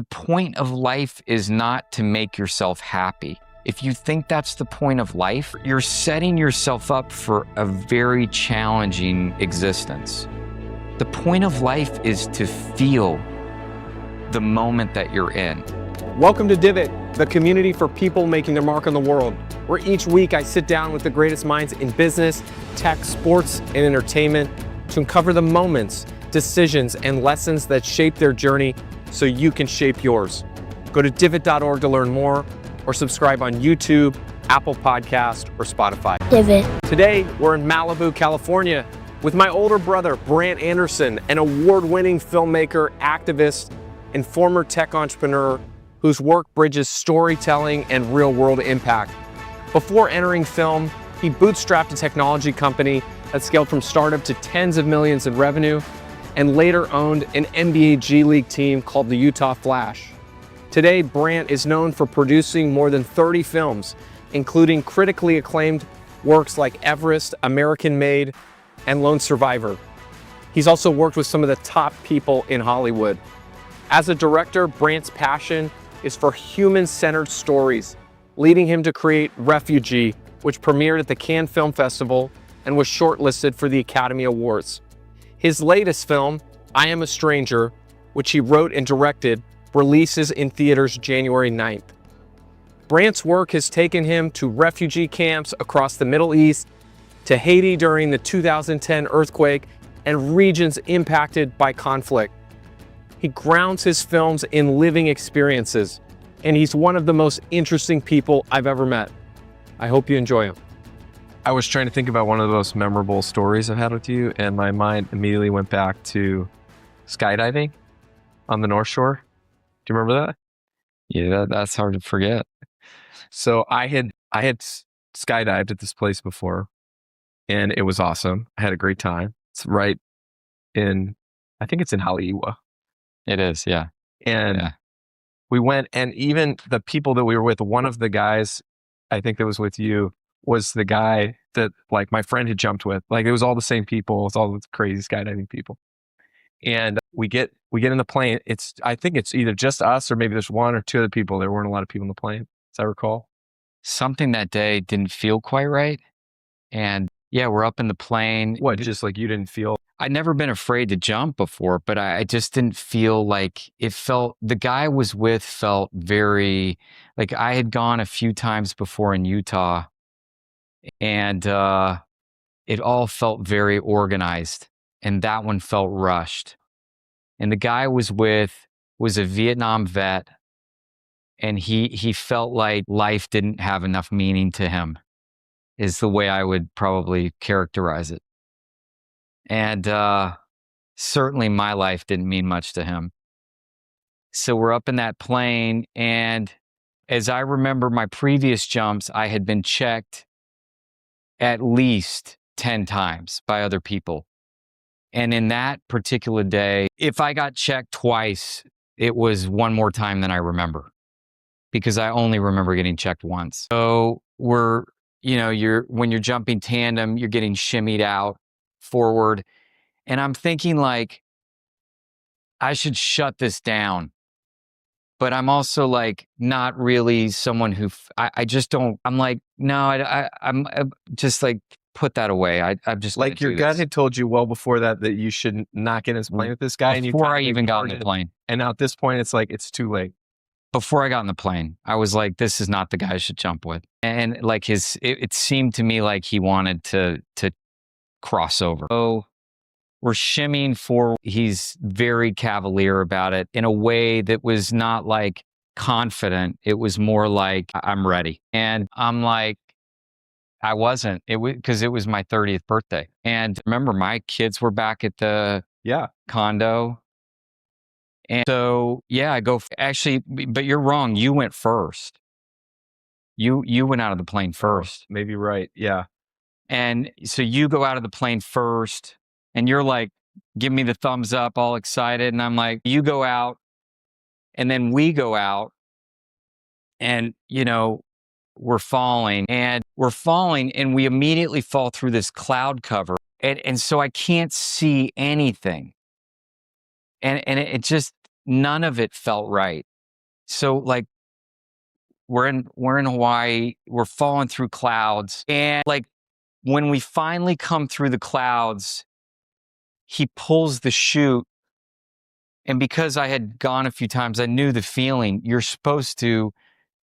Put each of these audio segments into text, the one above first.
The point of life is not to make yourself happy. If you think that's the point of life, you're setting yourself up for a very challenging existence. The point of life is to feel the moment that you're in. Welcome to Divot, the community for people making their mark on the world, where each week I sit down with the greatest minds in business, tech, sports, and entertainment to uncover the moments, decisions, and lessons that shape their journey so you can shape yours. Go to divot.org to learn more or subscribe on YouTube, Apple Podcast, or Spotify. Divot. Today, we're in Malibu, California with my older brother, Brant Anderson, an award-winning filmmaker, activist, and former tech entrepreneur whose work bridges storytelling and real-world impact. Before entering film, he bootstrapped a technology company that scaled from startup to tens of millions in revenue, and later owned an NBA G League team called the Utah Flash. Today, Brant is known for producing more than 30 films, including critically acclaimed works like Everest, American Made, and Lone Survivor. He's also worked with some of the top people in Hollywood. As a director, Brant's passion is for human-centered stories, leading him to create Refugee, which premiered at the Cannes Film Festival and was shortlisted for the Academy Awards. His latest film, I Am a Stranger, which he wrote and directed, releases in theaters January 9th. Brant's work has taken him to refugee camps across the Middle East, to Haiti during the 2010 earthquake, and regions impacted by conflict. He grounds his films in living experiences, and he's one of the most interesting people I've ever met. I hope you enjoy him. I was trying to think about one of the most memorable stories I've had with you, and my mind immediately went back to skydiving on the North Shore. Do you remember that? Yeah, that's hard to forget. So I had skydived at this place before, and it was awesome. I had a great time. It's right in, I think it's in Haleiwa. It is, yeah. And Yeah. we went, and even the people that we were with, one of the guys, I think that was with you, was the guy that like my friend had jumped with. Like it was all the same people. It's all the crazy skydiving people. And we get in the plane. I think it's either just us or maybe there's one or two other people. There weren't a lot of people in the plane, as I recall. Something that day didn't feel quite right. And yeah, we're up in the plane. What, just like you didn't feel? I'd never been afraid to jump before, but I just didn't feel like the guy I was with felt very, like I had gone a few times before in Utah, and it all felt very organized, and that one felt rushed. And the guy I was with was a Vietnam vet, and he felt like life didn't have enough meaning to him, is the way I would probably characterize it. And certainly my life didn't mean much to him. So we're up in that plane, and as I remember my previous jumps, I had been checked at least 10 times by other people. And in that particular day, if I got checked twice, it was one more time than I remember, because I only remember getting checked once. So when you're jumping tandem, you're getting shimmied out forward. And I'm thinking like, I should shut this down. But I'm also like, not really someone who, I just don't, I'm like, no, I'm just like, put that away. I'm just like your gut had told you well before that you should not get in this plane with this guy. Before I even got in the plane. And now at this point, it's like, it's too late. Before I got in the plane, I was like, this is not the guy I should jump with. And like it seemed to me like he wanted to cross over. So we're shimmying forward. He's very cavalier about it in a way that was not like confident. It was more like, I'm ready. And I'm like, I wasn't. Because it was my 30th birthday. And remember, my kids were back at the condo. And so, yeah, I go, actually, but you're wrong. You went first. You went out of the plane first. Maybe right. Yeah. And so you go out of the plane first, and you're like, give me the thumbs up, all excited. And I'm like, you go out, and then we go out, and, we're falling, and we immediately fall through this cloud cover. And so I can't see anything. And it just, none of it felt right. So like we're in Hawaii, we're falling through clouds, and like when we finally come through the clouds, he pulls the chute. And because I had gone a few times, I knew the feeling. You're supposed to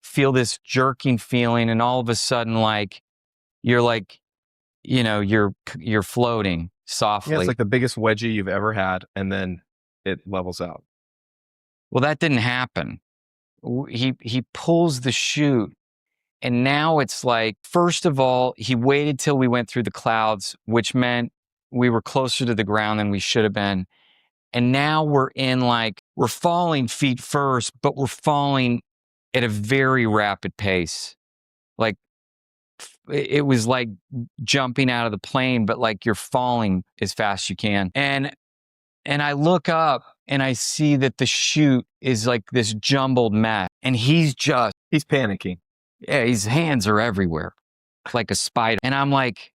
feel this jerking feeling, and all of a sudden, like you're like, you're floating Yeah, it's softly. like the biggest wedgie you've ever had, and then it levels out. Well, that didn't happen. He pulls the chute, and now it's like, first of all, he waited till we went through the clouds, which meant we were closer to the ground than we should have been. And now we're falling feet first, but we're falling at a very rapid pace. Like it was like jumping out of the plane, but like you're falling as fast as you can. And I look up and I see that the chute is like this jumbled mess. And he's panicking. yeah, his hands are everywhere, like a spider. And I'm like,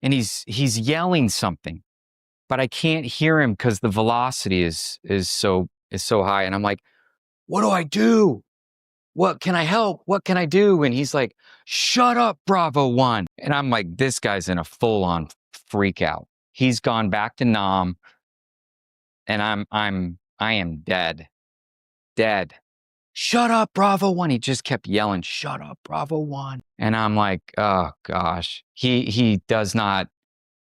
and he's yelling something, but I can't hear him because the velocity is so high. And I'm like, what do I do? What can I help? What can I do? And he's like, shut up, Bravo One. And I'm like, this guy's in a full on freak out. He's gone back to Nam, and I am dead. Dead. Shut up, Bravo One. He just kept yelling, shut up, Bravo One. And I'm like, oh gosh. He does not,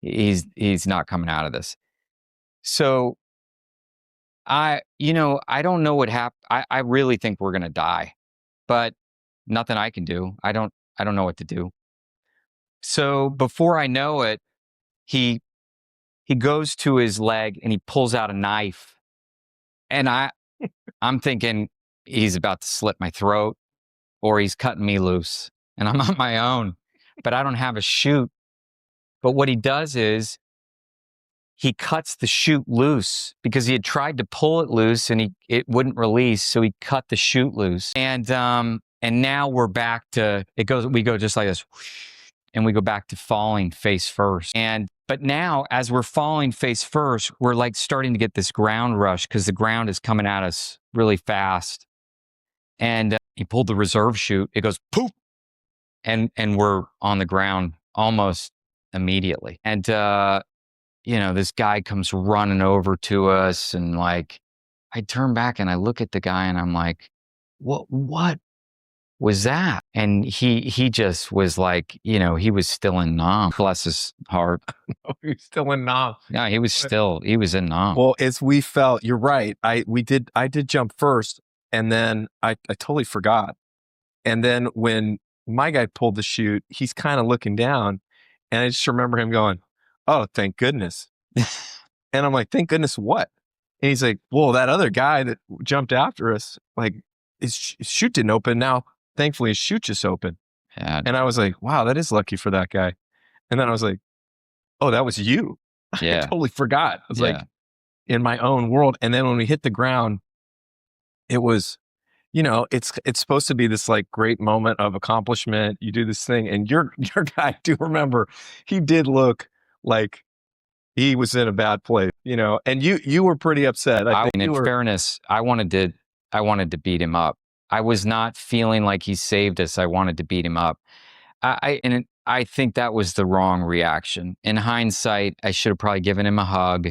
he's not coming out of this. So I don't know what happened. I really think we're gonna die, but nothing I can do. I don't know what to do. So before I know it, he goes to his leg and he pulls out a knife. And I'm thinking he's about to slit my throat or he's cutting me loose. And I'm on my own, but I don't have a chute. But what he does is he cuts the chute loose because he had tried to pull it loose and it wouldn't release. So he cut the chute loose. And now we're back to we go just like this, and we go back to falling face first. But now as we're falling face first, we're like starting to get this ground rush because the ground is coming at us really fast. And he pulled the reserve chute. It goes poof, and we're on the ground almost immediately. And this guy comes running over to us, and like I turn back and I look at the guy and I'm like, what was that? And he just was like, he was still in Nam. Bless his heart. He's still in Nam. Yeah, he was in Nam. Well, as we felt, you're right. I did jump first, and then I totally forgot. And then when my guy pulled the chute, he's kind of looking down, and I just remember him going, "Oh, thank goodness." And I'm like, "Thank goodness what?" And he's like, "Well, that other guy that jumped after us, like his chute didn't open. Now, thankfully, his chute just opened." Yeah. And I was like, "Wow, that is lucky for that guy." And then I was like, "Oh, that was you." Yeah. I totally forgot. I was like in my own world. And then when we hit the ground, it was, it's supposed to be this like great moment of accomplishment. You do this thing, and your guy, I do remember, he did look like he was in a bad place, and you were pretty upset. And in fairness, I wanted to beat him up. I was not feeling like he saved us. I wanted to beat him up. I think that was the wrong reaction. In hindsight, I should have probably given him a hug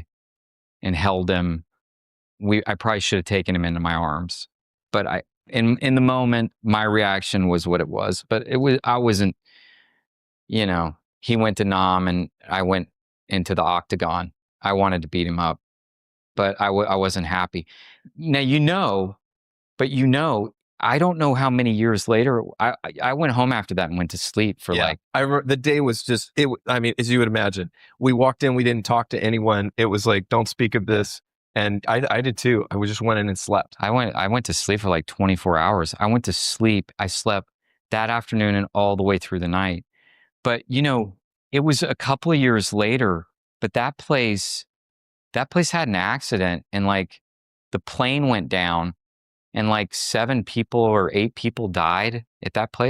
and held him. I probably should have taken him into my arms. But in the moment, my reaction was what it was. But I wasn't, he went to Nam and I went into the octagon. I wanted to beat him up, but I wasn't happy. Now, I don't know how many years later, I went home after that and went to sleep for the day was just, I mean, as you would imagine, we walked in, we didn't talk to anyone. It was like, don't speak of this. And I did too. I just went in and slept. I went to sleep for like 24 hours. I went to sleep. I slept that afternoon and all the way through the night. But, it was a couple of years later, but that place had an accident and like the plane went down and like 7 people or 8 people died at that place.